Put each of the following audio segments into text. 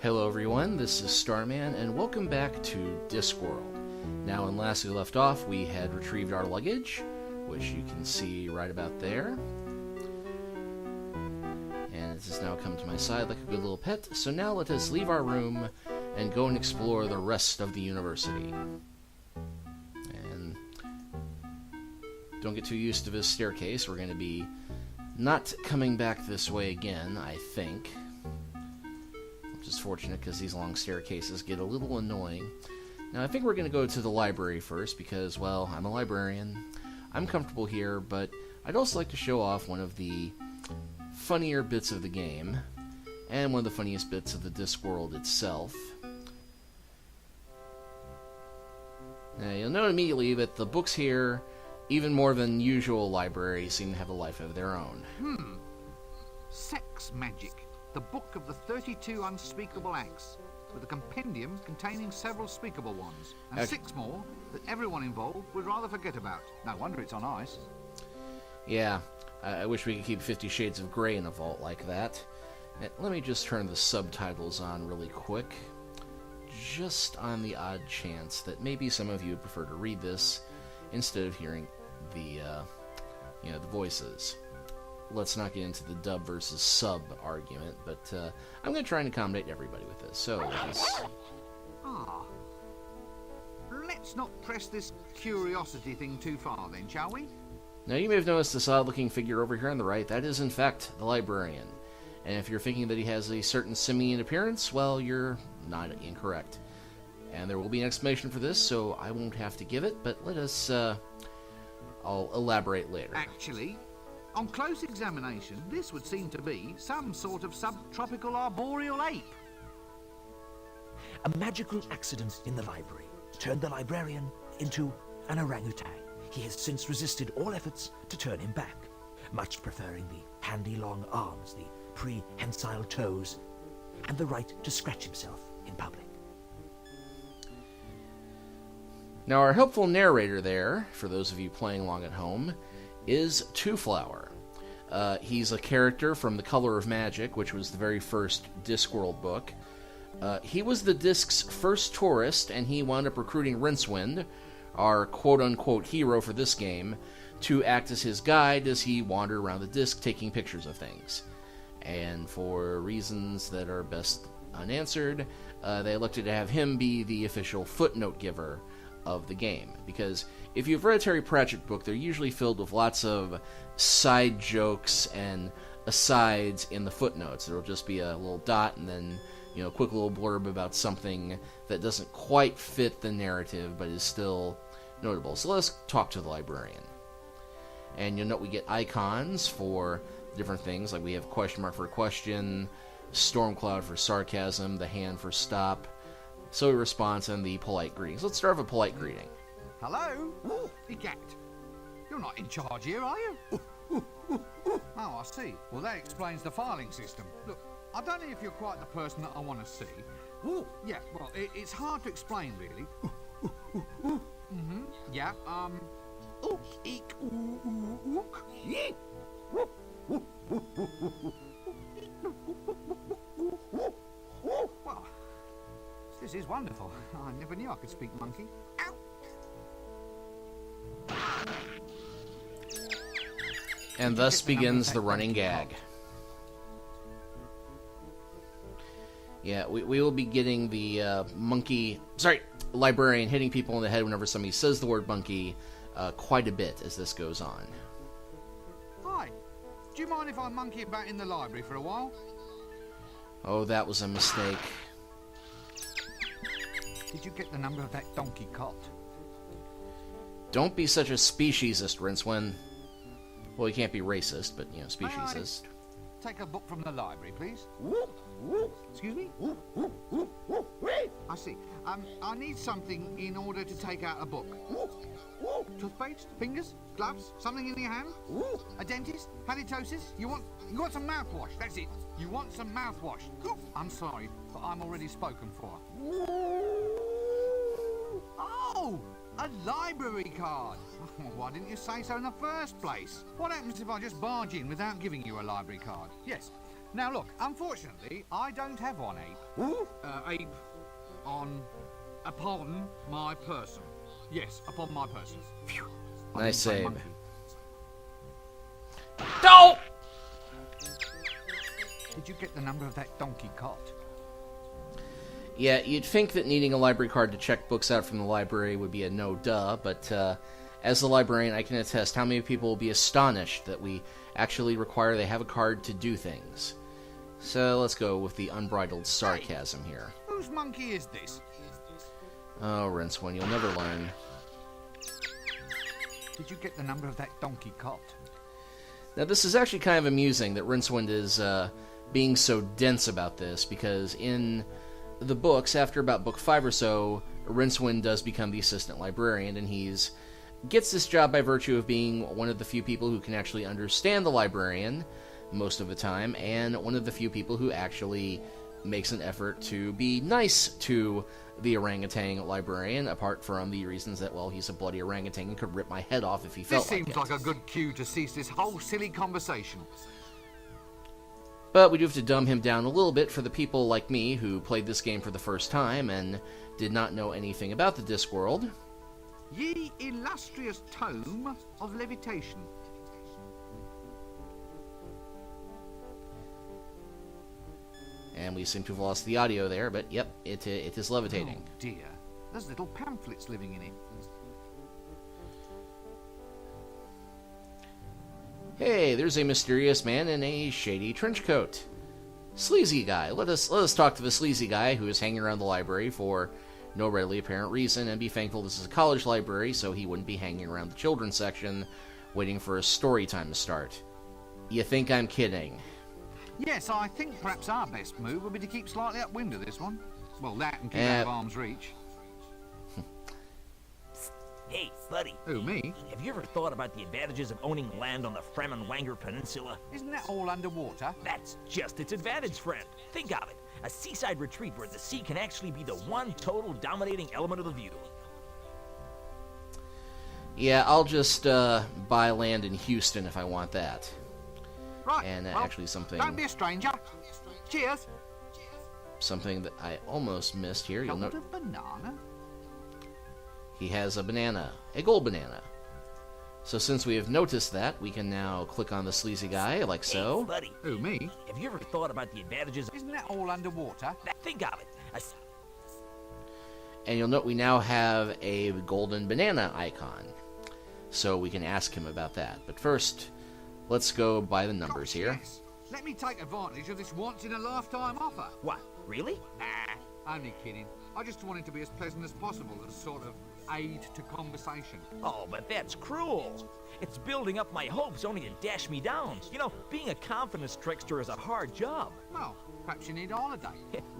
Hello everyone, this is Starman, and welcome back to Discworld. Now, when last we left off, we had retrieved our luggage, which you can see right about there. And it has now come to my side like a good little pet, so now let us leave our room and go and explore the rest of the university. And don't get too used to this staircase, we're going to be not coming back this way again, I think. Which is fortunate, because these long staircases get a little annoying. Now, I think we're going to go to the library first, because, well, I'm a librarian. I'm comfortable here, but I'd also like to show off one of the funnier bits of the game, and one of the funniest bits of the Discworld itself. Now, you'll note immediately that the books here, even more than usual libraries, seem to have a life of their own. Sex Magic. The Book of the 32 Unspeakable Acts, with a compendium containing several speakable ones, and 6 more that everyone involved would rather forget about. No wonder it's on ice. Yeah, I wish we could keep 50 Shades of Grey in a vault like that. Let me just turn the subtitles on really quick, just on the odd chance that maybe some of you would prefer to read this instead of hearing the, the voices. Let's not get into the dub versus sub argument, but I'm going to try and accommodate everybody with this. So, let's not press this curiosity thing too far then, shall we? Now, you may have noticed this odd-looking figure over here on the right. That is, in fact, the librarian. And if you're thinking that he has a certain simian appearance, well, you're not incorrect. And there will be an explanation for this, so I won't have to give it, but let us, I'll elaborate later. Actually, on close examination, this would seem to be some sort of subtropical arboreal ape. A magical accident in the library turned the librarian into an orangutan. He has since resisted all efforts to turn him back, much preferring the handy long arms, the prehensile toes, and the right to scratch himself in public. Now, our helpful narrator there, for those of you playing along at home, is Two-Flower. He's a character from The Color of Magic, which was the very first Discworld book. He was the disc's first tourist, and he wound up recruiting Rincewind, our quote-unquote hero for this game, to act as his guide as he wandered around the disc taking pictures of things. And for reasons that are best unanswered, they elected to have him be the official footnote giver of the game, because if you've read a Terry Pratchett book, they're usually filled with lots of side jokes and asides in the footnotes. There'll just be a little dot and then, a quick little blurb about something that doesn't quite fit the narrative but is still notable. So let's talk to the librarian. And you'll note we get icons for different things, like we have question mark for question, storm cloud for sarcasm, the hand for stop, so response, and the polite greetings. Let's start with a polite greeting. Hello? Egat. You're not in charge here, are you? Oh, I see. Well, that explains the filing system. Look, I don't know if you're quite the person that I want to see. Yeah, well, it's hard to explain, really. Yeah, ook, eek, ook. Well, this is wonderful. I never knew I could speak monkey. Ow! And thus begins the running gag. Yeah, we will be getting the librarian hitting people in the head whenever somebody says the word monkey quite a bit as this goes on. Hi, do you mind if I monkey about in the library for a while? Oh, that was a mistake. Did you get the number of that donkey cot? Don't be such a speciesist, Rincewind. Well, you can't be racist, but, speciesist. Take a book from the library, please. Excuse me? I see. I need something in order to take out a book. Toothpaste? Fingers? Gloves? Something in your hand? A dentist? Halitosis? You want some mouthwash? That's it. You want some mouthwash. I'm sorry, but I'm already spoken for. Oh! A library card! Why didn't you say so in the first place? What happens if I just barge in without giving you a library card? Yes. Now look, unfortunately, I don't have one ape. Ape upon my person. Yes, upon my person. Phew. Nice save. Monkey. No! Did you get the number of that donkey cot? Yeah, you'd think that needing a library card to check books out from the library would be a no-duh, but as the librarian, I can attest how many people will be astonished that we actually require they have a card to do things. So let's go with the unbridled sarcasm here. Whose monkey is this? Oh, Rincewind, you'll never learn. Did you get the number of that donkey cot? Now, this is actually kind of amusing that Rincewind is being so dense about this, because in the books, after about book 5 or so, Rincewind does become the assistant librarian, and he's gets this job by virtue of being one of the few people who can actually understand the librarian most of the time, and one of the few people who actually makes an effort to be nice to the orangutan librarian, apart from the reasons that, well, he's a bloody orangutan and could rip my head off if he felt like it. This seems like a good cue to cease this whole silly conversation. But we do have to dumb him down a little bit for the people like me who played this game for the first time and did not know anything about the Discworld. Ye illustrious tome of levitation. And we seem to have lost the audio there, but yep, it is levitating. Oh dear, there's little pamphlets living in it. Hey, there's a mysterious man in a shady trench coat. Sleazy guy. Let us talk to the sleazy guy who is hanging around the library for no readily apparent reason, and be thankful this is a college library, so he wouldn't be hanging around the children's section waiting for a story time to start. You think I'm kidding? Yes, I think perhaps our best move would be to keep slightly upwind of this one. Well, that and keep out of arm's reach. Hey, buddy. Who, me? Have you ever thought about the advantages of owning land on the Fremen-Wanger Peninsula? Isn't that all underwater? That's just its advantage, friend. Think of it. A seaside retreat where the sea can actually be the one total dominating element of the view. Yeah, I'll just buy land in Houston if I want that. Right, And well, actually something... don't be a stranger. Cheers. Something that I almost missed here. You'll note... Gold banana? He has a banana. A gold banana. So since we have noticed that, we can now click on the sleazy guy, like so. Hey, buddy. Who, me? Have you ever thought about the advantages of... Isn't that all underwater? Think of it. And you'll note we now have a golden banana icon. So we can ask him about that. But first, let's go by the numbers here. Yes. Let me take advantage of this once-in-a-lifetime offer. What? Really? Nah, only kidding. I just wanted to be as pleasant as possible as sort of aid to conversation. Oh, but that's cruel. It's building up my hopes only to dash me down. You know, being a confidence trickster is a hard job. Well, perhaps you need a holiday.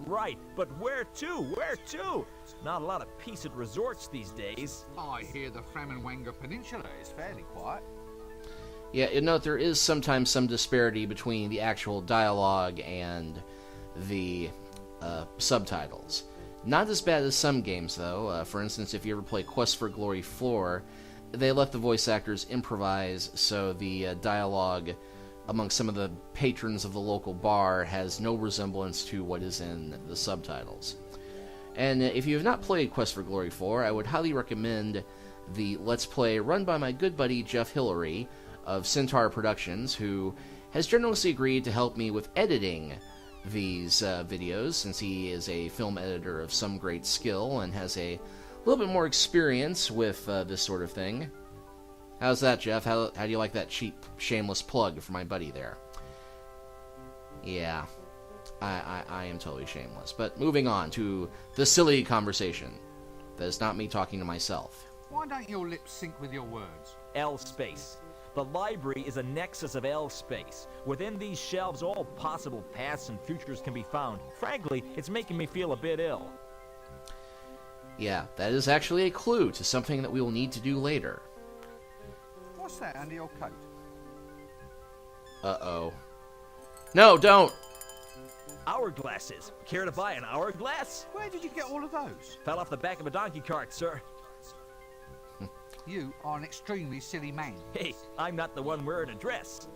Right, but where to? Where to? Not a lot of peace at resorts these days. I hear the Fremen-Wanger Peninsula is fairly quiet. Yeah, you note there is sometimes some disparity between the actual dialogue and the subtitles. Not as bad as some games, though. For instance, if you ever play Quest for Glory 4, they let the voice actors improvise, so the dialogue among some of the patrons of the local bar has no resemblance to what is in the subtitles. And if you have not played Quest for Glory 4, I would highly recommend the Let's Play run by my good buddy Jeff Hillary of Centaur Productions, who has generously agreed to help me with editing these videos, since he is a film editor of some great skill and has a little bit more experience with this sort of thing. How's that, Jeff? How do you like that cheap, shameless plug for my buddy there? Yeah, I am totally shameless. But moving on to the silly conversation. That is not me talking to myself. Why don't your lips sync with your words? L space. The library is a nexus of L space. Within these shelves, all possible pasts and futures can be found. Frankly, it's making me feel a bit ill. Yeah, that is actually a clue to something that we will need to do later. What's that under your coat? Uh-oh. No, don't! Hourglasses. Care to buy an hourglass? Where did you get all of those? Fell off the back of a donkey cart, sir. You are an extremely silly man. Hey, I'm not the one wearing a dress.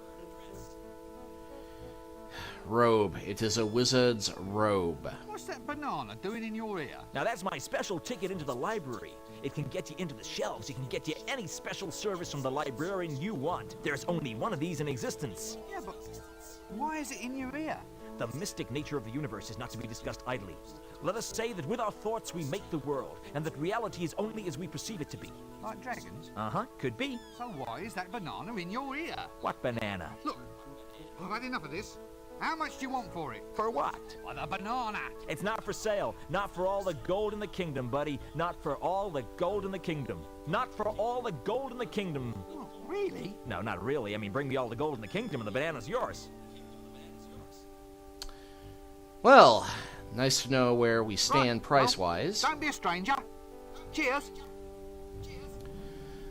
robe. It is a wizard's robe. What's that banana doing in your ear? Now that's my special ticket into the library. It can get you into the shelves. It can get you any special service from the librarian you want. There's only one of these in existence. Yeah, but why is it in your ear? The mystic nature of the universe is not to be discussed idly. Let us say that with our thoughts we make the world, and that reality is only as we perceive it to be. Like dragons? Uh-huh, could be. So why is that banana in your ear? What banana? Look, I've had enough of this. How much do you want for it? For what? For the banana. It's not for sale. Not for all the gold in the kingdom, buddy. Not for all the gold in the kingdom. Not for all the gold in the kingdom. Oh, really? No, not really. I mean, bring me all the gold in the kingdom and the banana's yours. Well, nice to know where we stand Right, price-wise. Don't be a stranger. Cheers.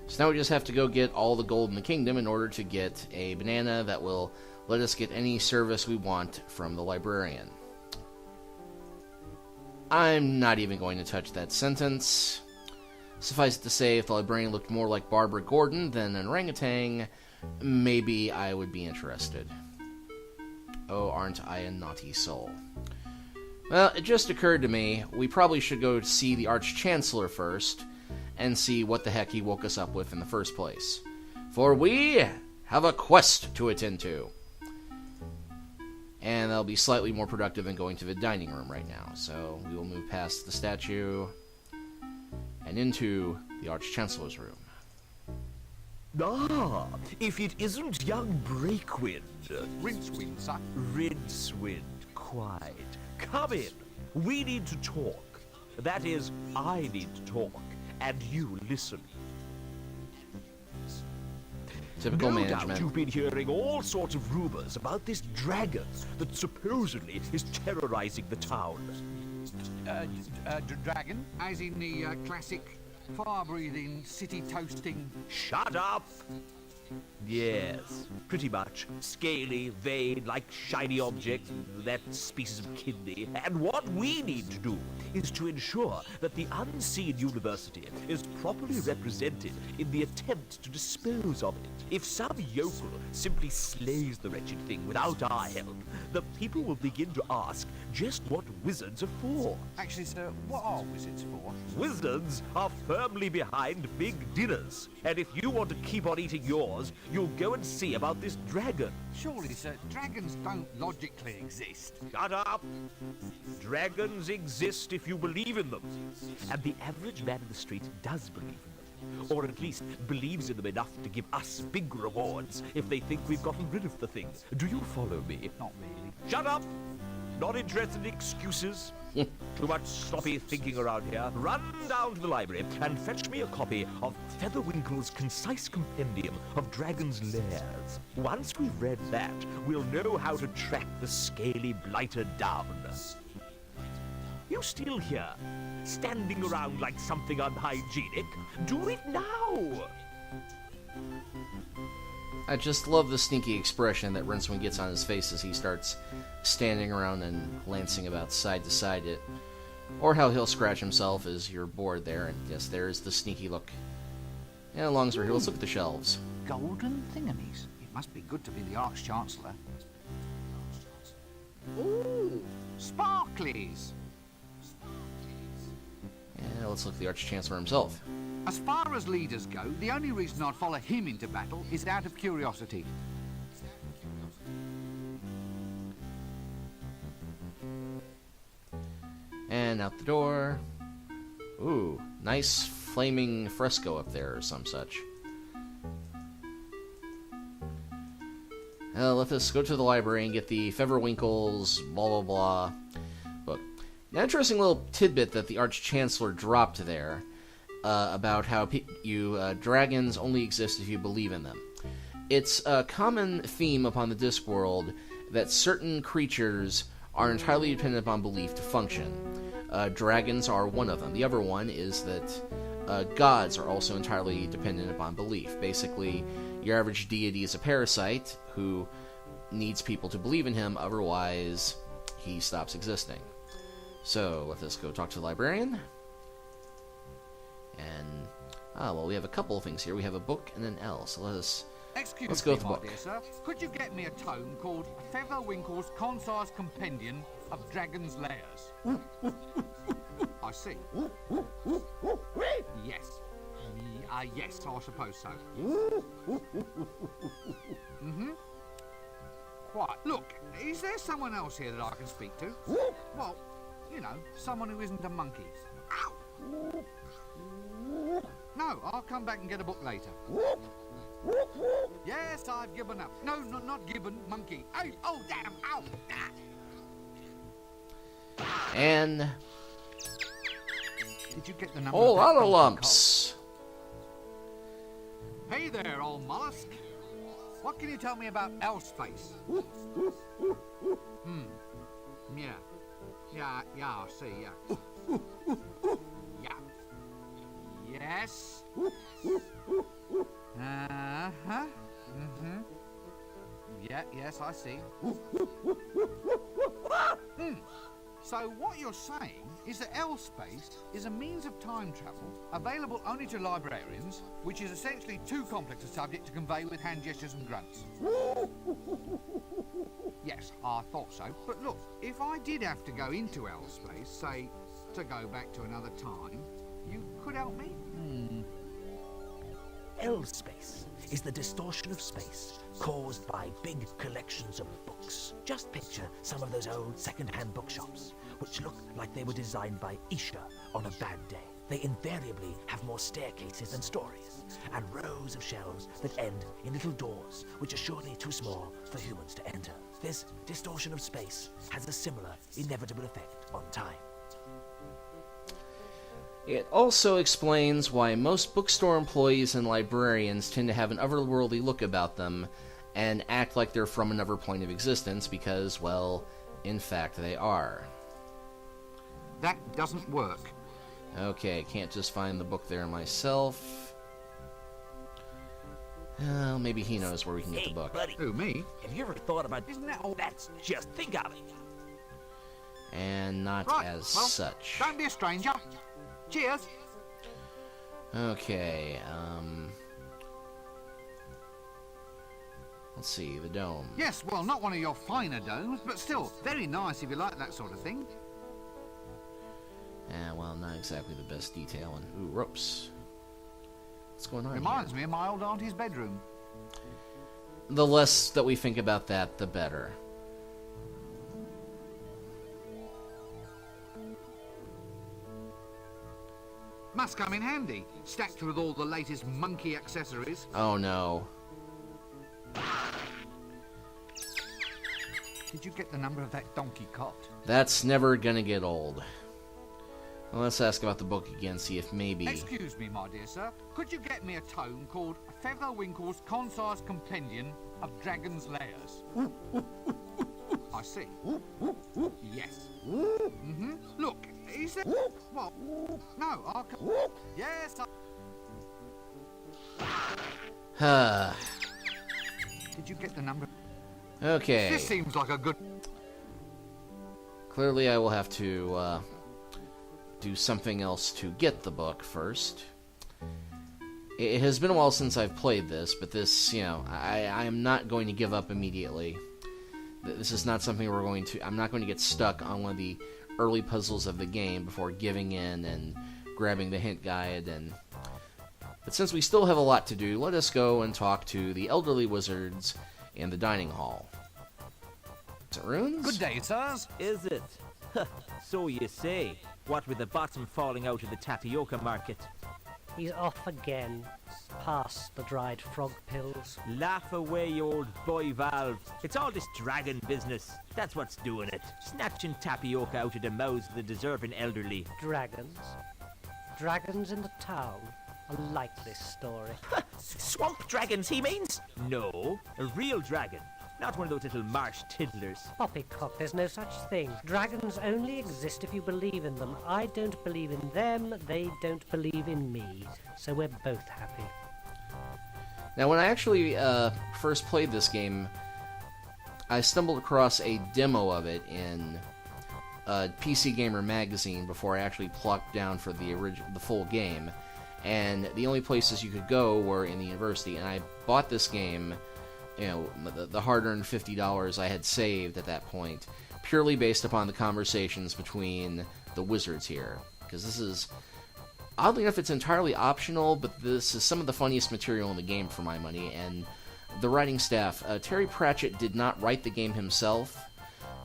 So now we just have to go get all the gold in the kingdom in order to get a banana that will let us get any service we want from the librarian. I'm not even going to touch that sentence. Suffice it to say, if the librarian looked more like Barbara Gordon than an orangutan, maybe I would be interested. Oh, aren't I a naughty soul? Well, it just occurred to me, we probably should go see the Arch-Chancellor first, and see what the heck he woke us up with in the first place. For we have a quest to attend to. And that'll be slightly more productive than going to the dining room right now. So we will move past the statue and into the Arch-Chancellor's room. Ah, if it isn't young Breakwind. Rincewind, sir. Rincewind, quite. Come in. We need to talk. That is, I need to talk, and you listen. Typical No management. doubt you've been hearing all sorts of rumors about this dragon that supposedly is terrorizing the town. Dragon? As in the classic fire-breathing, city-toasting... Shut up! Yes, pretty much. Scaly, vain, like shiny object, that species of kidney. And what we need to do is to ensure that the unseen university is properly represented in the attempt to dispose of it. If some yokel simply slays the wretched thing without our help, the people will begin to ask just what wizards are for. Actually, sir, what are wizards for? Wizards are firmly behind big dinners. And if you want to keep on eating yours, you'll go and see about this dragon. Surely, sir, dragons don't logically exist. Shut up! Dragons exist if you believe in them. And the average man in the street does believe in them. Or at least believes in them enough to give us big rewards if they think we've gotten rid of the thing. Do you follow me? Not really. Shut up! Not interested in excuses. Too much sloppy thinking around here. Run down to the library and fetch me a copy of Featherwinkle's concise compendium of dragons' lairs. Once we've read that, we'll know how to track the scaly blighter down. You still here, standing around like something unhygienic? Do it now! I just love the sneaky expression that Rincewind gets on his face as he starts standing around and glancing about side to side. Or how he'll scratch himself as you're bored there, and yes, there's the sneaky look. And as long as we're here, let's look at the shelves. Golden thingamies. It must be good to be the Arch-Chancellor. Ooh, sparklies. And let's look at the Arch-Chancellor himself. As far as leaders go, the only reason I'd follow him into battle is out of curiosity. And out the door. Ooh, nice flaming fresco up there or some such. Let us go to the library and get the Featherwinkle's blah blah blah book. An interesting little tidbit that the Arch-Chancellor dropped there about how dragons only exist if you believe in them. It's a common theme upon the Discworld that certain creatures are entirely dependent upon belief to function. Dragons are one of them. The other one is that gods are also entirely dependent upon belief. Basically, your average deity is a parasite who needs people to believe in him, otherwise he stops existing. So, let us go talk to the librarian. And, well, we have a couple of things here. We have a book and an L, so let us Excuse Let's go me, with the my book. dear sir. Could you get me a tome called Featherwinkle's Concise Compendium of Dragon's Lairs? I see. Yes. Yes, I suppose so. Quite. Look, is there someone else here that I can speak to? Well, you know, someone who isn't a monkey. Ow! No, I'll come back and get a book later. Yes, I've given up. No, not given, monkey. Hey, oh, damn, ow! And Did you get the number? a lot of lumps. Hey there, old mollusk. What can you tell me about Elfspace? Yeah, I see, yeah. Yeah. Yes. Uh-huh. Yeah, yes, I see. So what you're saying is that Elfspace is a means of time travel available only to librarians, which is essentially too complex a subject to convey with hand gestures and grunts. Yes, I thought so. But look, if I did have to go into Elfspace, say, to go back to another time, you could help me? Elfspace is the distortion of space caused by big collections of books. Just picture some of those old second-hand bookshops, which look like they were designed by Isha on a bad day. They invariably have more staircases than stories, and rows of shelves that end in little doors, which are surely too small for humans to enter. This distortion of space has a similar inevitable effect on time. It also explains why most bookstore employees and librarians tend to have an otherworldly look about them and act like they're from another plane of existence because, well, in fact they are. That doesn't work. Okay, can't just find the book there myself. Well, maybe he knows where we can get the book. Buddy, Who, me? have you ever thought about... Isn't that all? That's just think of it. And not Right, as well, such. Don't be a stranger. Cheers. Okay, let's see, the dome. Yes, well, not one of your finer domes, but still, very nice if you like that sort of thing. Well, not exactly the best detail. And ooh, ropes. What's going on Reminds here? me of my old auntie's bedroom. The less that we think about that, the better. Must come in handy, stacked with all the latest monkey accessories. Oh no. Did you get the number of that donkey cot? That's never gonna get old. Well, let's ask about the book again, see if maybe... Excuse me, my dear sir. Could you get me a tome called Featherwinkle's Concise Compendium of Dragon's Lairs? I see. Yes. Look, is there... What? No, I'll come... Yes, Did you get the number? Okay. This seems like a good... Clearly I will have to, do something else to get the book first. It has been a while since I've played this, but this, you know, I am not going to give up immediately. This is not something we're going to... I'm not going to get stuck on one of the early puzzles of the game before giving in and grabbing the hint guide. But since we still have a lot to do, let us go and talk to the elderly wizards in the dining hall. Is it runes? Good day, sirs. Is it? So you say. What with the bottom falling out of the tapioca market. He's off again, past the dried frog pills. Laugh away, you old boy Valve. It's all this dragon business. That's what's doing it. Snatching tapioca out of the mouths of the deserving elderly. Dragons? Dragons in the town? I like this story. Swamp dragons, he means? No, a real dragon. Not one of those little marsh tiddlers. Poppycock, there's no such thing. Dragons only exist if you believe in them. I don't believe in them, they don't believe in me. So we're both happy. Now, when I actually first played this game, I stumbled across a demo of it in PC Gamer magazine before I actually plucked down for the full game. and the only places you could go were in the university. And I bought this game, you know, the hard-earned $50 I had saved at that point, purely based upon the conversations between the wizards here. Because this is, oddly enough, it's entirely optional, but this is some of the funniest material in the game for my money. And the writing staff, Terry Pratchett did not write the game himself.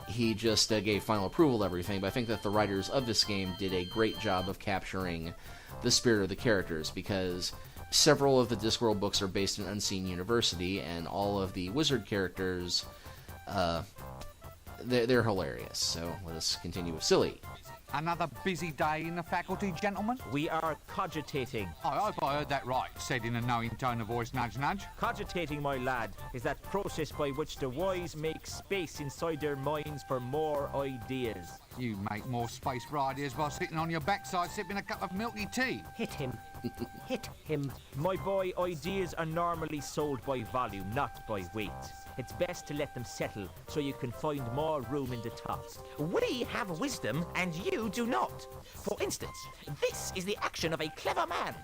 He just gave final approval to everything, but I think that the writers of this game did a great job of capturing the spirit of the characters, because several of the Discworld books are based in Unseen University, and all of the wizard characters, they're hilarious. So let us continue with Silly. Another busy day in the faculty, gentlemen? We are cogitating. I hope I heard that right, said in a knowing tone of voice, nudge, nudge. Cogitating, my lad, is that process by which the wise make space inside their minds for more ideas. You make more space for ideas while sitting on your backside sipping a cup of milky tea. Hit him. Hit him. My boy, ideas are normally sold by volume, not by weight. It's best to let them settle so you can find more room in the tops. We have wisdom and you do not. For instance, this is the action of a clever man.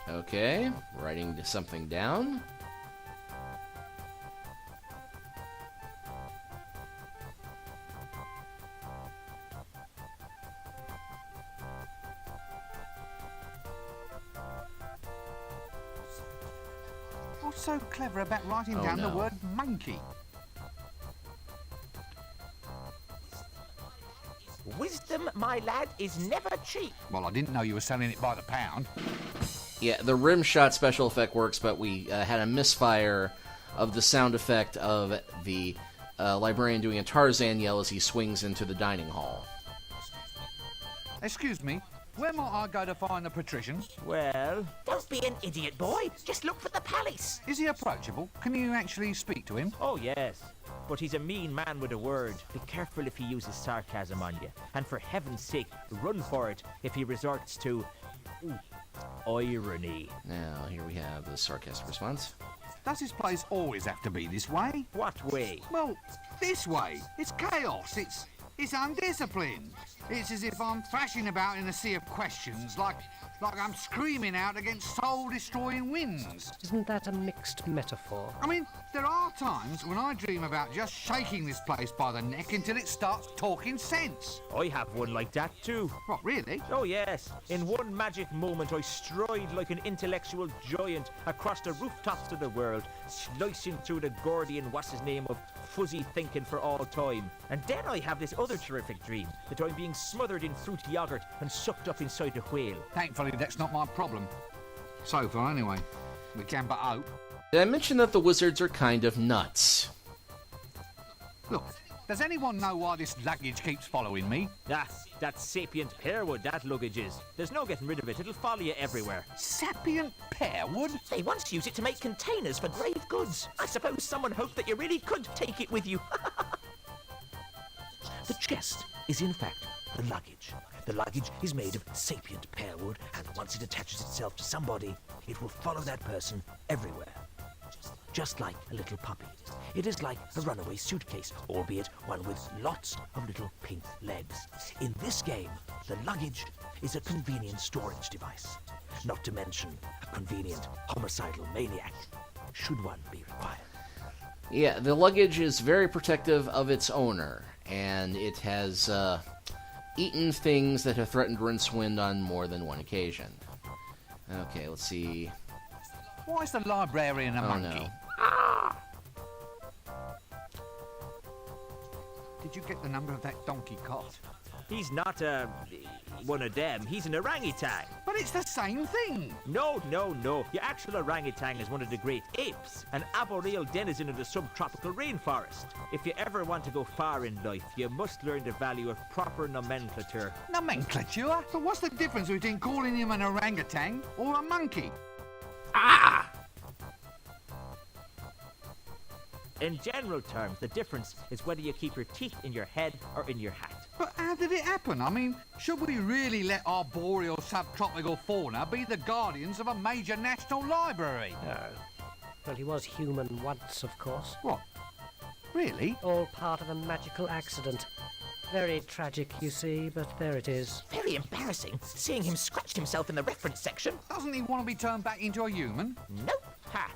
Okay, writing something down. What's so clever about writing down the word monkey? Wisdom, my lad, is never cheap. Well, I didn't know you were selling it by the pound. Yeah, the rim shot special effect works, but we had a misfire of the sound effect of the librarian doing a Tarzan yell as he swings into the dining hall. Excuse me, where might I go to find the patrician? Well, Don't be an idiot, boy. Just look for the palace. Is he approachable? Can you actually speak to him? oh yes, but he's a mean man with a word. Be careful if he uses sarcasm on you. And for heaven's sake, run for it if he resorts to irony. Now, here we have the sarcastic response. Does this place always have to be this way? What way? Well, this way. It's chaos. It's undisciplined. It's as if I'm thrashing about in a sea of questions, like I'm screaming out against soul-destroying winds. Isn't that a mixed metaphor? I mean, there are times when I dream about just shaking this place by the neck until it starts talking sense. I have one like that too. What, really? Oh yes, in one magic moment I stride like an intellectual giant across the rooftops of the world, slicing through the Gordian what's-his-name of fuzzy thinking for all time. And then I have this other terrific dream, that I'm being smothered in fruit yogurt and sucked up inside a whale. Thankfully, that's not my problem. So far, anyway. We can but hope. Did I mention that the wizards are kind of nuts? Look, does anyone know why this luggage keeps following me? That's sapient pearwood, that luggage is. There's no getting rid of it, it'll follow you everywhere. Sapient pearwood? They once used it to make containers for grave goods. I suppose someone hoped that you really could take it with you. The chest is in fact the luggage. The luggage is made of sapient pearwood, and once it attaches itself to somebody, it will follow that person everywhere. Just like a little puppy. It is like a runaway suitcase, albeit one with lots of little pink legs. In this game, the luggage is a convenient storage device. Not to mention a convenient homicidal maniac, should one be required. Yeah, the luggage is very protective of its owner, and it has eaten things that have threatened Rincewind on more than one occasion. Okay, let's see. Why is the librarian a monkey? No. Did you get the number of that donkey cot? He's not one of them, he's an orangutan. But it's the same thing. No. Your actual orangutan is one of the great apes, an arboreal denizen of the subtropical rainforest. If you ever want to go far in life, you must learn the value of proper nomenclature. Nomenclature? But what's the difference between calling him an orangutan or a monkey? In general terms, the difference is whether you keep your teeth in your head or in your hat. But how did it happen? I mean, should we really let arboreal subtropical fauna be the guardians of a major national library? Well, he was human once, of course. What? Really? All part of a magical accident. Very tragic, you see, but there it is. Very embarrassing, seeing him scratch himself in the reference section. Doesn't he want to be turned back into a human? Nope. Ha!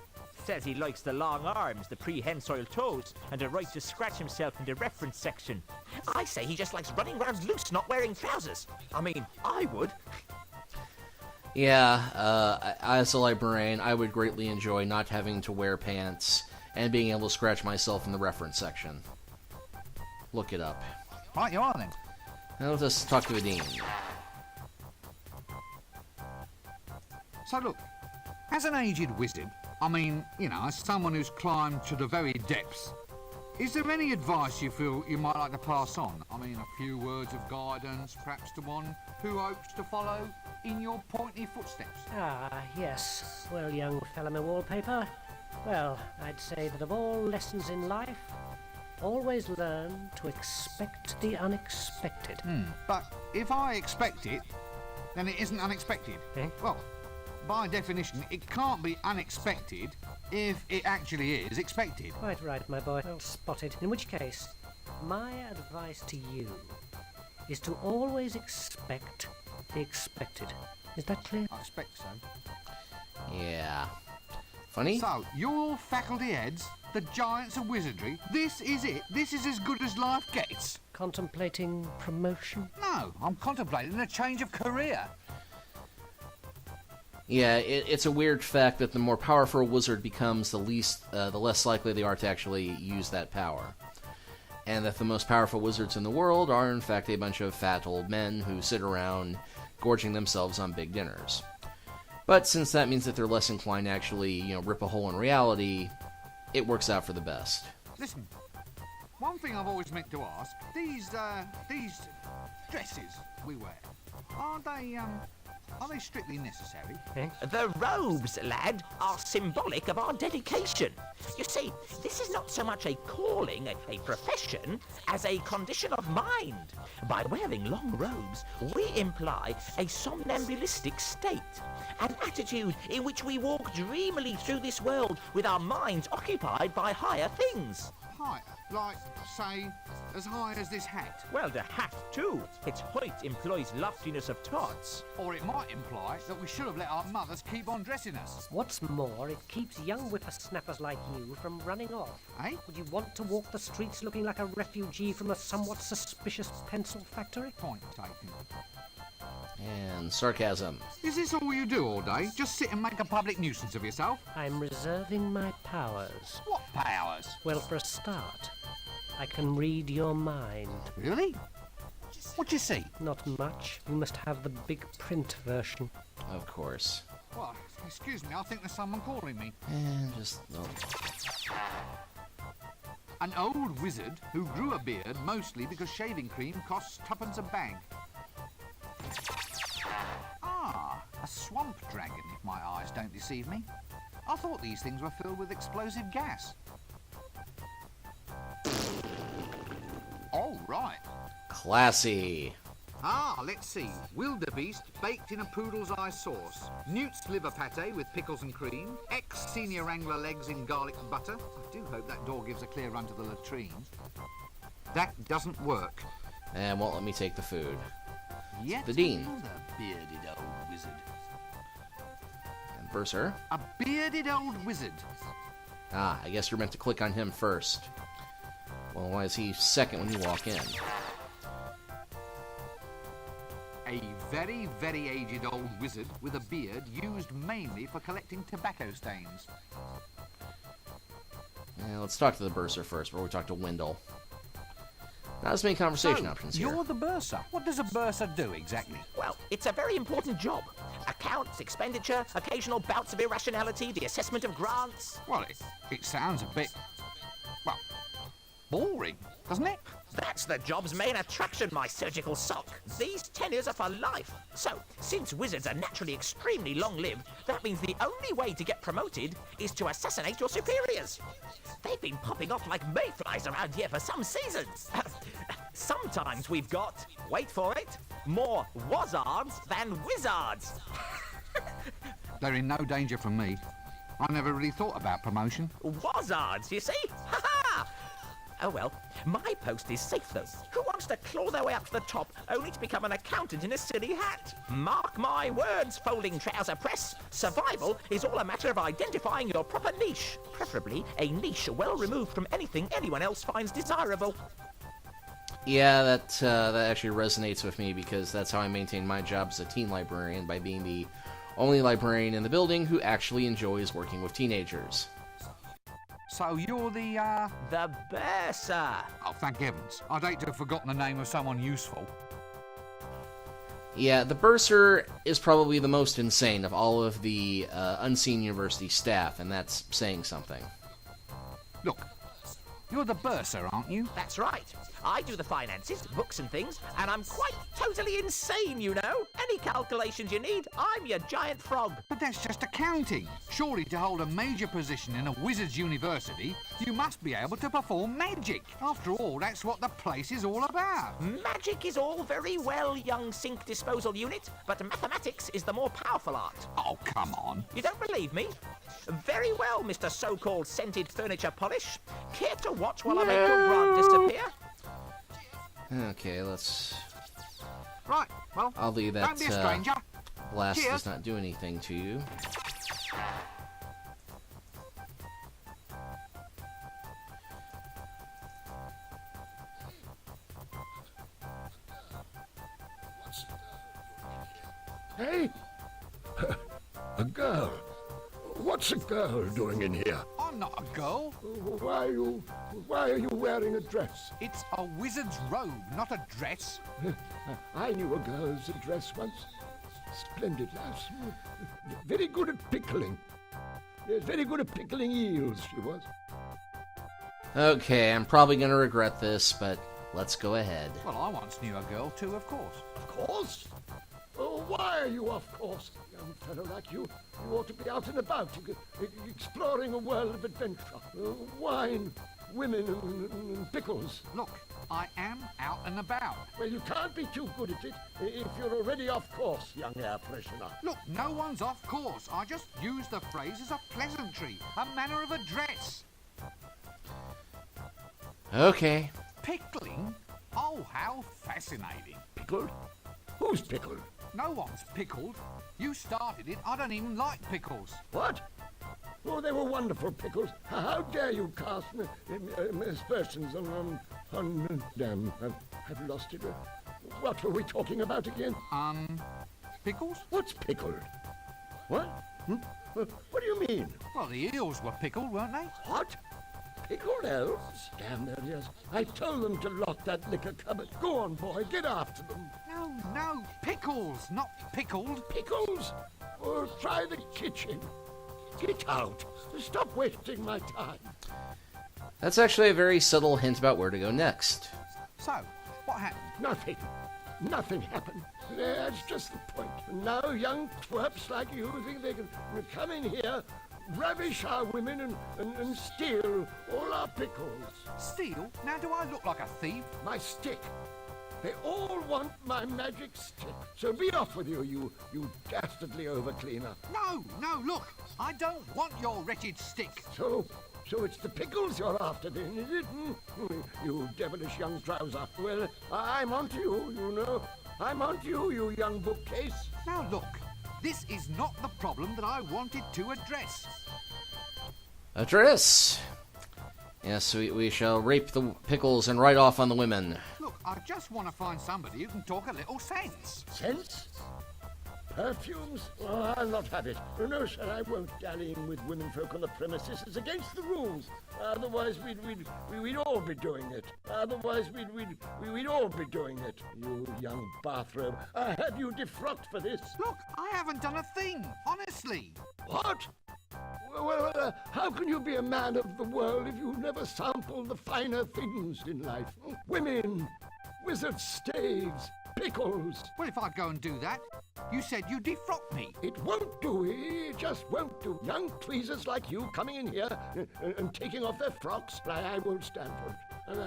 Says he likes the long arms, the prehensile toes, and the right to scratch himself in the reference section. I say he just likes running around loose, not wearing trousers. I mean, I would. Yeah, as a librarian, I would greatly enjoy not having to wear pants and being able to scratch myself in the reference section. Look it up. Right, you are then. Now let's just talk to the dean. So look, as an aged wizard, I mean, you know, as someone who's climbed to the very depths, is there any advice you feel you might like to pass on? I mean, a few words of guidance, perhaps to one who hopes to follow in your pointy footsteps? Ah, yes. Well, young fellow wallpaper. Well, I'd say that of all lessons in life, always learn to expect the unexpected. But if I expect it, then it isn't unexpected. Eh? Well, by definition, it can't be unexpected if it actually is expected. Quite right, my boy. Well spotted. In which case, my advice to you is to always expect the expected. Is that clear? I expect so. Yeah. Funny? So, you're faculty heads, the giants of wizardry. This is it. This is as good as life gets. Contemplating promotion? No, I'm contemplating a change of career. Yeah, it's a weird fact that the more powerful a wizard becomes, the less likely they are to actually use that power. And that the most powerful wizards in the world are, in fact, a bunch of fat old men who sit around gorging themselves on big dinners. But since that means that they're less inclined to actually, rip a hole in reality, it works out for the best. Listen, one thing I've always meant to ask, these dresses we wear, are they strictly necessary? The robes, lad, are symbolic of our dedication. You see, this is not so much a calling, a profession, as a condition of mind. By wearing long robes, we imply a somnambulistic state, an attitude in which we walk dreamily through this world with our minds occupied by higher things. Higher, like, say, as high as this hat. Well, the hat, too. Its height implies loftiness of thoughts. Or it might imply that we should have let our mothers keep on dressing us. What's more, it keeps young whippersnappers like you from running off. Eh? Would you want to walk the streets looking like a refugee from a somewhat suspicious pencil factory? Point taken. And sarcasm. Is this all you do all day? Just sit and make a public nuisance of yourself? I'm reserving my powers. What powers? Well, for a start, I can read your mind. Really? What do you see? Not much. You must have the big print version. Of course. Well, excuse me, I think there's someone calling me. And just... An old wizard who grew a beard mostly because shaving cream costs tuppence a bag. Ah, a swamp dragon, if my eyes don't deceive me. I thought these things were filled with explosive gas. Oh, right. Classy. Ah, let's see. Wildebeest baked in a poodle's eye sauce. Newt's liver pate with pickles and cream. Ex-senior wrangler legs in garlic butter. I do hope that door gives a clear run to the latrine. That doesn't work. And won't let me take the food. Yet The dean. another bearded old wizard. And Bursar. A bearded old wizard. Ah, I guess you're meant to click on him first. Well, why is he second when you walk in? A very, very aged old wizard with a beard used mainly for collecting tobacco stains. Yeah, let's talk to the Bursar first before we talk to Wendell. Not as many conversation options here. You're the bursar. What does a bursar do exactly? Well, it's a very important job. Accounts, expenditure, occasional bouts of irrationality, the assessment of grants. Well, it sounds a bit, well, boring, doesn't it? That's the job's main attraction, my surgical sock. These tenures are for life. So, since wizards are naturally extremely long-lived, that means the only way to get promoted is to assassinate your superiors. They've been popping off like mayflies around here for some seasons. Sometimes we've got, wait for it, more wazards than wizards. They're in no danger from me. I never really thought about promotion. Wazards, you see? Ha ha! Oh well, my post is safe though. Who wants to claw their way up to the top only to become an accountant in a silly hat? Mark my words, folding trouser press. Survival is all a matter of identifying your proper niche. Preferably a niche well removed from anything anyone else finds desirable. Yeah, that actually resonates with me because that's how I maintain my job as a teen librarian, by being the only librarian in the building who actually enjoys working with teenagers. So you're the, The bursar. Oh, thank heavens. I'd hate to have forgotten the name of someone useful. Yeah, the bursar is probably the most insane of all of the unseen university staff, and that's saying something. Look, you're the bursar, aren't you? That's right. I do the finances, books and things, and I'm quite totally insane, you know. Any calculations you need, I'm your giant frog. But that's just accounting. Surely to hold a major position in a wizard's university, you must be able to perform magic. After all, that's what the place is all about. Magic is all very well, young sink disposal unit, but mathematics is the more powerful art. Oh, come on. You don't believe me? Very well, Mr. So-called scented furniture polish. Care to watch while I make your grant disappear? Okay, let's... Right, well, I'll leave that don't be a stranger. blast Cheers. does not do anything to you. Hey? A girl? What's a girl doing in here? I'm not a girl. Why are you wearing a dress? It's a wizard's robe, not a dress. I knew a girl's dress once. Splendid lass. Very good at pickling. Yes, very good at pickling eels, she was. Okay, I'm probably going to regret this, but let's go ahead. Well, I once knew a girl too, of course. Of course. Oh, why are you of course? Young fellow like you ought to be out and about, exploring a world of adventure. Wine, women, and pickles. Look, I am out and about. Well, you can't be too good at it if you're already off course, young air freshener. Look, no one's off course. I just use the phrase as a pleasantry, a manner of address. Okay. Pickling? Oh, how fascinating. Pickled? Who's pickled? No one's pickled. You started it. I don't even like pickles. What? Oh, they were wonderful pickles. How dare you cast aspersions on damn, I've lost it. What were we talking about again? Pickles? What's pickled? What? What do you mean? Well, the eels were pickled, weren't they? What? Pickled elves? Damn their ears. I told them to lock that liquor cupboard. Go on, boy, get after them. No, pickles, not pickled. Pickles? Oh, try the kitchen. Get out. Stop wasting my time. That's actually a very subtle hint about where to go next. So, what happened? Nothing. Nothing happened. That's just the point. Now young twerps like you think they can come in here, ravish our women and steal all our pickles. Steal? Now do I look like a thief? My stick. They all want my magic stick. So be off with you, you dastardly overcleaner. No, look. I don't want your wretched stick. So it's the pickles you're after then, is it? You devilish young trouser. Well, I'm onto you, you know. I'm onto you, you young bookcase. Now look, this is not the problem that I wanted to address. Address. Yes, we shall rape the pickles and ride off on the women. Look, I just want to find somebody who can talk a little sense. Sense? Perfumes? Oh, I'll not have it. No, sir, I won't. Dallying with womenfolk on the premises is against the rules. Otherwise, we'd all be doing it. We'd all be doing it. You young bathrobe, I have you defrocked for this. Look, I haven't done a thing, honestly. What? Well, how can you be a man of the world if you never sample the finer things in life? Women, wizard staves, pickles. Well, if I go and do that, you said you defrocked me. It won't do. It just won't do. Young tweezers like you coming in here and taking off their frocks, I won't stand for it. And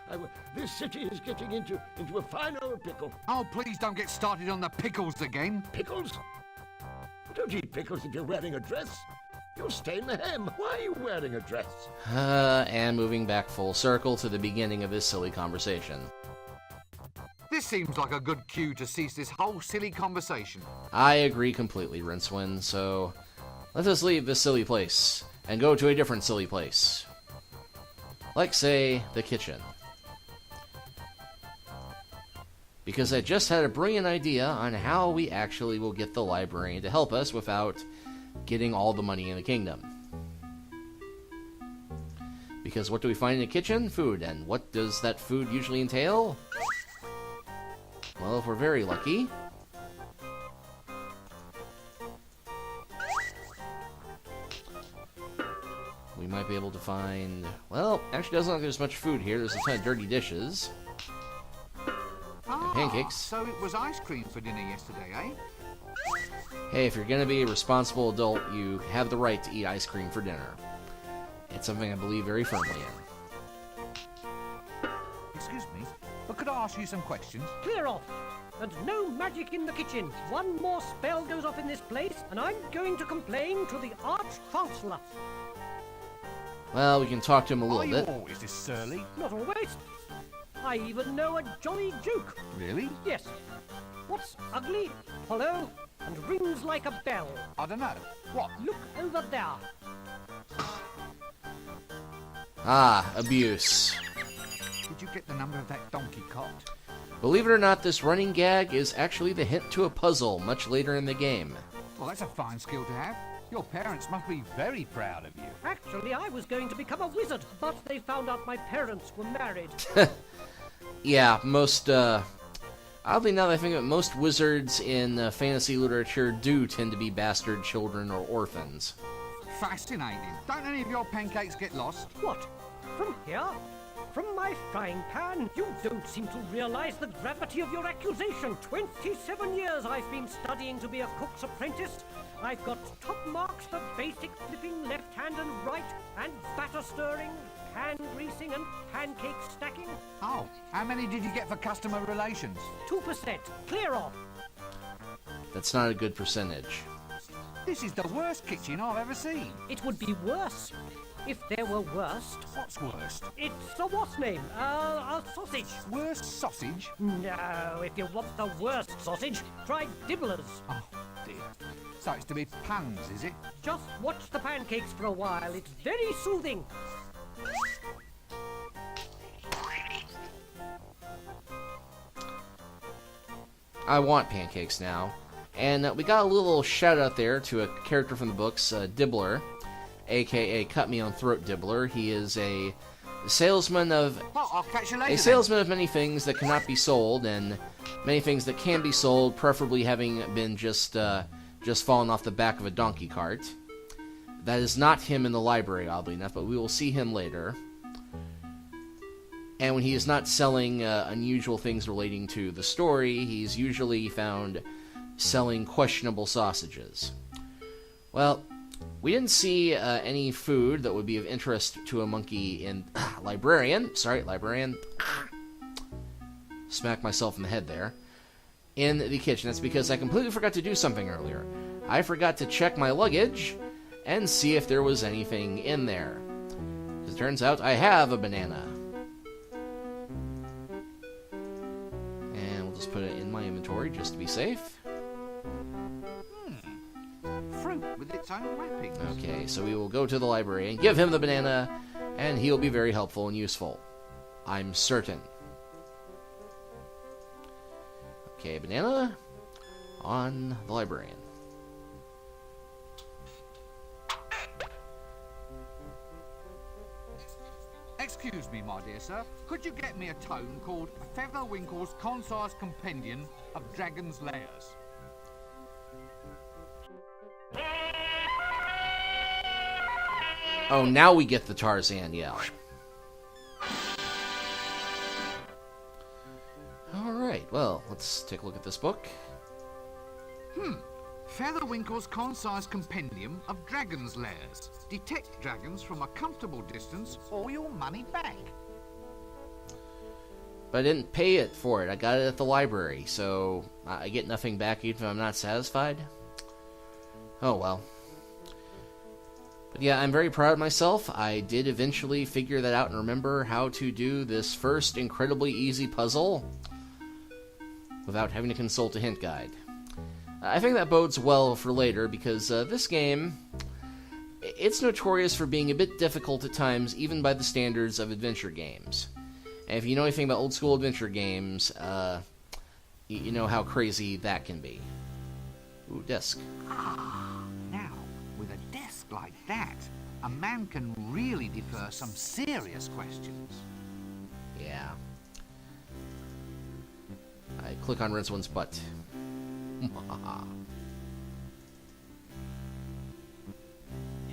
I will. This city is getting into a fine old pickle. Oh, please don't get started on the pickles again. Pickles? Don't eat pickles if you're wearing a dress. You'll stain the hem. Why are you wearing a dress? And moving back full circle to the beginning of this silly conversation. This seems like a good cue to cease this whole silly conversation. I agree completely, Rincewind, so let us leave this silly place and go to a different silly place. Like, say, the kitchen. Because I just had a brilliant idea on how we actually will get the librarian to help us without getting all the money in the kingdom. Because what do we find in the kitchen? Food. And what does that food usually entail? Well, if we're very lucky, we might be able to find... Well, actually doesn't look like there's much food here. There's a ton of dirty dishes. And pancakes. So it was ice cream for dinner yesterday, eh? Hey, if you're going to be a responsible adult, you have the right to eat ice cream for dinner. It's something I believe very firmly in. Excuse me, but could I ask you some questions? Clear off! And no magic in the kitchen. One more spell goes off in this place, and I'm going to complain to the Arch-Chancellor. Well, we can talk to him a little bit. Are you always this surly? Not always. I even know a jolly joke. Really? Yes. What's ugly, hollow, and rings like a bell? I don't know. What? Look over there. Ah, abuse. Did you get the number of that donkey cart? Believe it or not, this running gag is actually the hint to a puzzle much later in the game. Well, that's a fine skill to have. Your parents must be very proud of you. Actually, I was going to become a wizard, but they found out my parents were married. Yeah, most, oddly now that I think of it, most wizards in fantasy literature do tend to be bastard children or orphans. Fascinating. Don't any of your pancakes get lost? What? From here? From my frying pan? You don't seem to realize the gravity of your accusation. 27 years I've been studying to be a cook's apprentice. I've got top marks for basic flipping left hand and right, and batter stirring, pan greasing, and pancake stacking. Oh, how many did you get for customer relations? 2%. Clear off. That's not a good percentage. This is the worst kitchen I've ever seen. It would be worse if there were worst. What's worst? It's a what's name? A sausage. Worst sausage? No, if you want the worst sausage, try Dibblers. Oh, dear. So it's to be puns, is it? Just watch the pancakes for a while. It's very soothing. I want pancakes now. And we got a little shout out there to a character from the books, Dibbler, aka Cut Me on Throat Dibbler. He is a salesman of Well, I'll catch you later. a salesman of many things that cannot be sold, and many things that can be sold, preferably having been just fallen off the back of a donkey cart. That is not him in the library, oddly enough, but we will see him later. And when he is not selling unusual things relating to the story, he's usually found selling questionable sausages. Well, we didn't see any food that would be of interest to a monkey in... librarian. Smack myself in the head there. In the kitchen. That's because I completely forgot to do something earlier. I forgot to check my luggage and see if there was anything in there. As it turns out, I have a banana. And we'll just put it in my inventory just to be safe. Fruit with its own wrappings. Okay, so we will go to the library and give him the banana, and he'll be very helpful and useful. I'm certain. Okay, banana on the librarian. Excuse me, my dear sir. Could you get me a tome called Featherwinkle's Concise Compendium of Dragon's Lairs? Oh, now we get the Tarzan yell. Alright, well, let's take a look at this book. Featherwinkle's Concise Compendium of Dragon's Lairs. Detect dragons from a comfortable distance or your money back. But I didn't pay it for it. I got it at the library, so I get nothing back even if I'm not satisfied? Oh, well. But yeah, I'm very proud of myself. I did eventually figure that out and remember how to do this first incredibly easy puzzle without having to consult a hint guide. I think that bodes well for later, because this game, it's notorious for being a bit difficult at times, even by the standards of adventure games. And if you know anything about old school adventure games, you know how crazy that can be. Ooh, desk. Now, with a desk like that, a man can really defer some serious questions. Yeah. I click on Rinceone's butt.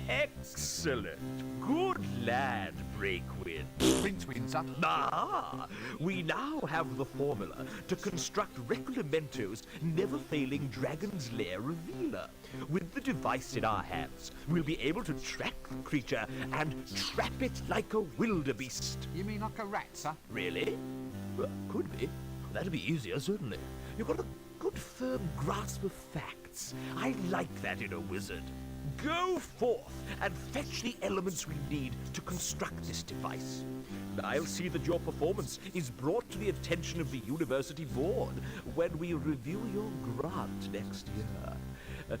Excellent. Good lad, Breakwind. Rincewind, sir. Ah, we now have the formula to construct Reclamento's never-failing Dragon's Lair revealer. With the device in our hands, we'll be able to track the creature and trap it like a wildebeest. You mean like a rat, sir? Really? Well, could be. That'd be easier, certainly. You've got a good firm grasp of facts. I like that in a wizard. Go forth and fetch the elements we need to construct this device. I'll see that your performance is brought to the attention of the university board when we review your grant next year.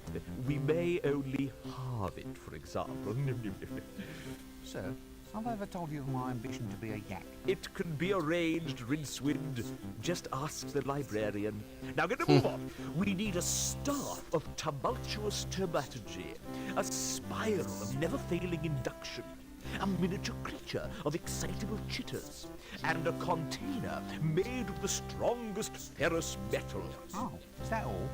We may only halve it, for example. Sir, have I ever told you of my ambition to be a yak? It can be arranged, Rincewind. Just ask the librarian. Now get to move on. We need a staff of tumultuous termaturgy, a spiral of never-failing induction, a miniature creature of excitable chitters, and a container made of the strongest ferrous metal. Oh, is that all?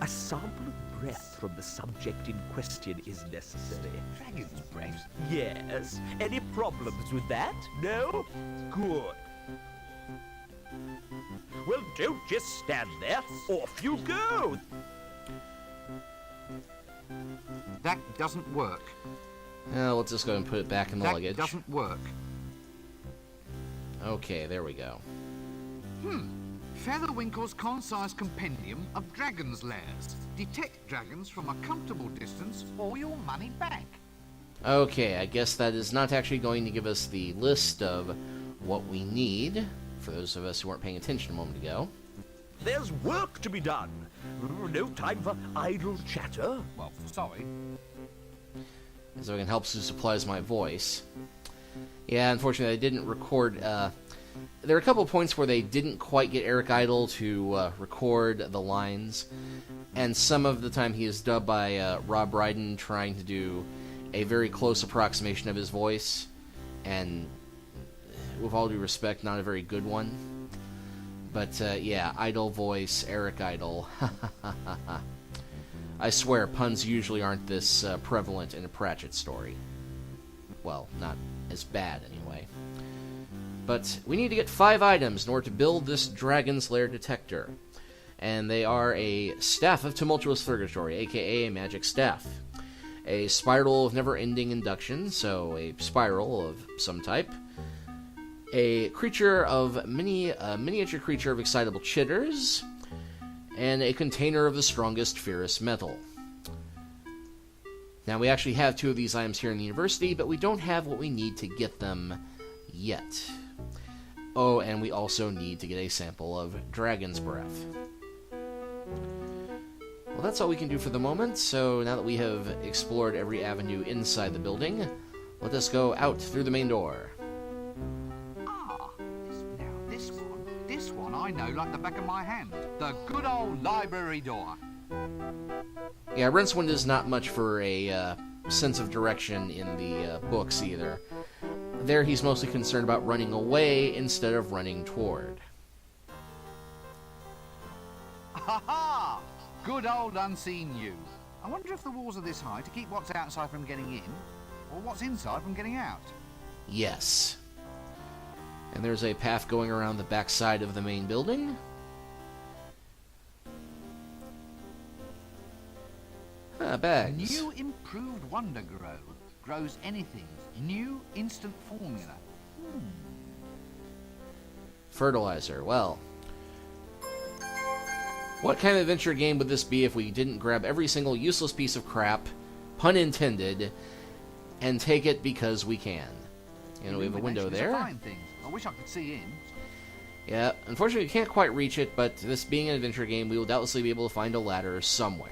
A sample of breath from the subject in question is necessary. Dragon's breath? Yes. Any problems with that? No? Good. Well, don't just stand there. Off you go. That doesn't work. Let's just go and put it back in the That luggage. doesn't work. Okay, there we go. Featherwinkle's concise compendium of dragons' lairs. Detect dragons from a comfortable distance or your money back. Okay, I guess that is not actually going to give us the list of what we need, for those of us who weren't paying attention a moment ago. There's work to be done. No time for idle chatter. Well, sorry. So it can help supplies my voice. Yeah, unfortunately I didn't record, there were a couple of points where they didn't quite get Eric Idle to record the lines, and some of the time he is dubbed by Rob Brydon trying to do a very close approximation of his voice, and with all due respect, not a very good one. But yeah, Idle voice, Eric Idle. I swear, puns usually aren't this prevalent in a Pratchett story. Well, not as bad, anyway. But we need to get 5 items in order to build this Dragon's Lair detector. And they are a Staff of Tumultuous Purgatory, aka a magic staff. A Spiral of Never-Ending Induction, so a spiral of some type. A creature of miniature creature of excitable chitters. And a container of the strongest ferrous metal. Now, we actually have 2 of these items here in the university, but we don't have what we need to get them yet. Oh, and we also need to get a sample of Dragon's Breath. Well, that's all we can do for the moment, so now that we have explored every avenue inside the building, let us go out through the main door. This one I know like the back of my hand. The good old library door. Yeah, Rincewind is not much for a sense of direction in the books either. There he's mostly concerned about running away instead of running toward. Ha ha! Good old unseen you. I wonder if the walls are this high to keep what's outside from getting in, or what's inside from getting out. Yes. And there's a path going around the back side of the main building. Bags. New improved Wonder Grow. Grows anything. New instant formula. Fertilizer. Well, what kind of adventure game would this be if we didn't grab every single useless piece of crap pun intended, and take it because we can. And we have a window Illumination is there. a fine thing. I wish I could see in. Yeah, unfortunately we can't quite reach it, but this being an adventure game, we will doubtlessly be able to find a ladder somewhere.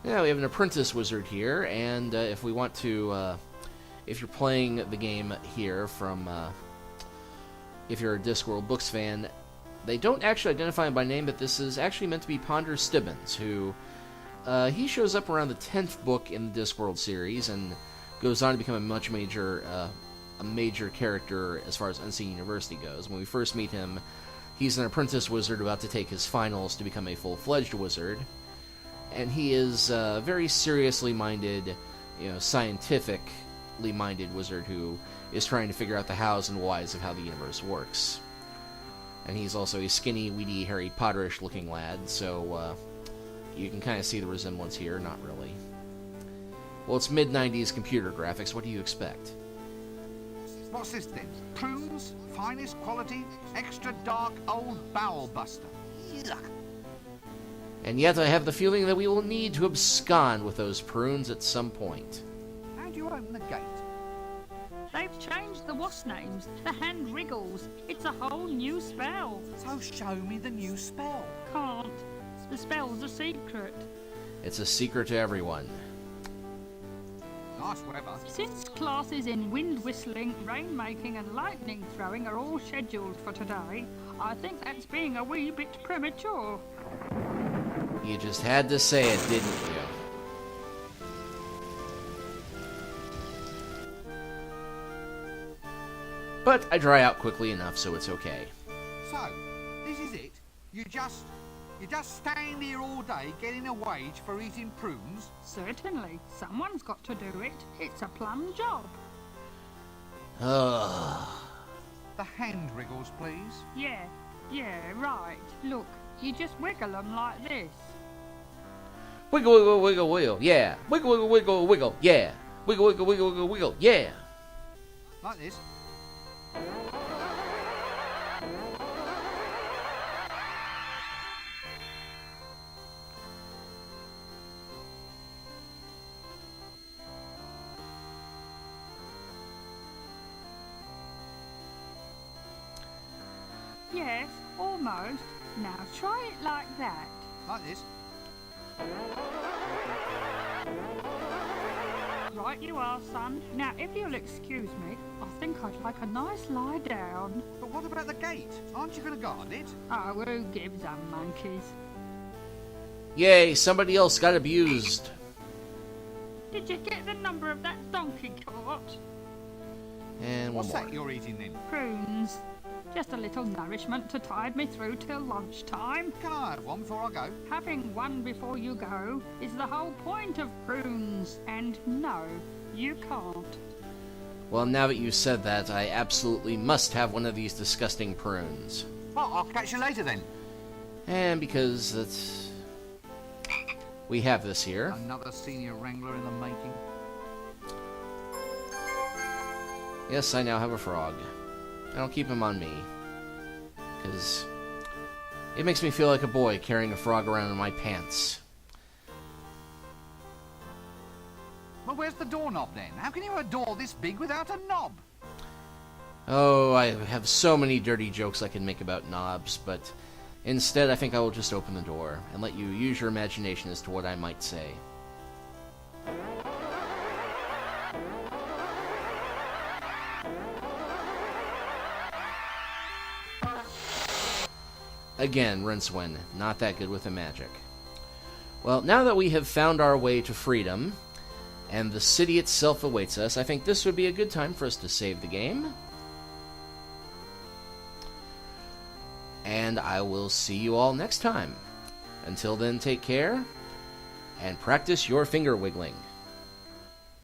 Yeah, we have an apprentice wizard here, and if we want to, if you're playing the game here from, if you're a Discworld Books fan, they don't actually identify him by name, but this is actually meant to be Ponder Stibbons, who, he shows up around the 10th book in the Discworld series, and goes on to become a major character as far as Unseen University goes. When we first meet him, he's an apprentice wizard about to take his finals to become a full-fledged wizard. And he is a very seriously minded, scientifically minded wizard who is trying to figure out the hows and whys of how the universe works. And he's also a skinny, weedy, Harry Potterish looking lad, so you can kind of see the resemblance here. Not really. Well, it's mid-90s computer graphics. What do you expect? What's this then? Prunes? Finest quality? Extra dark old bowel buster? Yuck. And yet I have the feeling that we will need to abscond with those prunes at some point. How do you open the gate? They've changed the wasp names. The hand wriggles. It's a whole new spell. So show me the new spell. Can't. The spell's a secret. It's a secret to everyone. Nice weather. Since classes in wind whistling, rain making and lightning throwing are all scheduled for today, I think that's being a wee bit premature. You just had to say it, didn't you? But I dry out quickly enough, so it's okay. So, this is it? You just stand here all day getting a wage for eating prunes? Certainly. Someone's got to do it. It's a plum job. Ugh. The hand wriggles, please. Yeah, right. Look, you just wiggle them like this. Wiggle, wiggle, wiggle, wiggle, yeah. Wiggle, wiggle, wiggle, wiggle, yeah. Wiggle, wiggle, wiggle, wiggle, wiggle, yeah. Like this. Yes, almost. Now try it like that. Like this. Right you are, son. Now, if you'll excuse me, I think I'd like a nice lie down. But what about the gate? Aren't you going to guard it? Oh, who gives them monkeys? Yay, somebody else got abused. Did you get the number of that donkey cart? And one What's more. that you're eating then? Prunes. Just a little nourishment to tide me through till lunchtime. Can I have one before I go? Having one before you go is the whole point of prunes. And no, you can't. Well, now that you said that, I absolutely must have one of these disgusting prunes. Well, I'll catch you later then. And because that's... we have this here. Another senior wrangler in the making. Yes, I now have a frog. I don't keep him on me, because it makes me feel like a boy carrying a frog around in my pants. Well, where's the doorknob then? How can you have a door this big without a knob? Oh, I have so many dirty jokes I can make about knobs, but instead I think I will just open the door and let you use your imagination as to what I might say. Again, Rincewind, not that good with the magic. Well, now that we have found our way to freedom, and the city itself awaits us, I think this would be a good time for us to save the game. And I will see you all next time. Until then, take care, and practice your finger wiggling.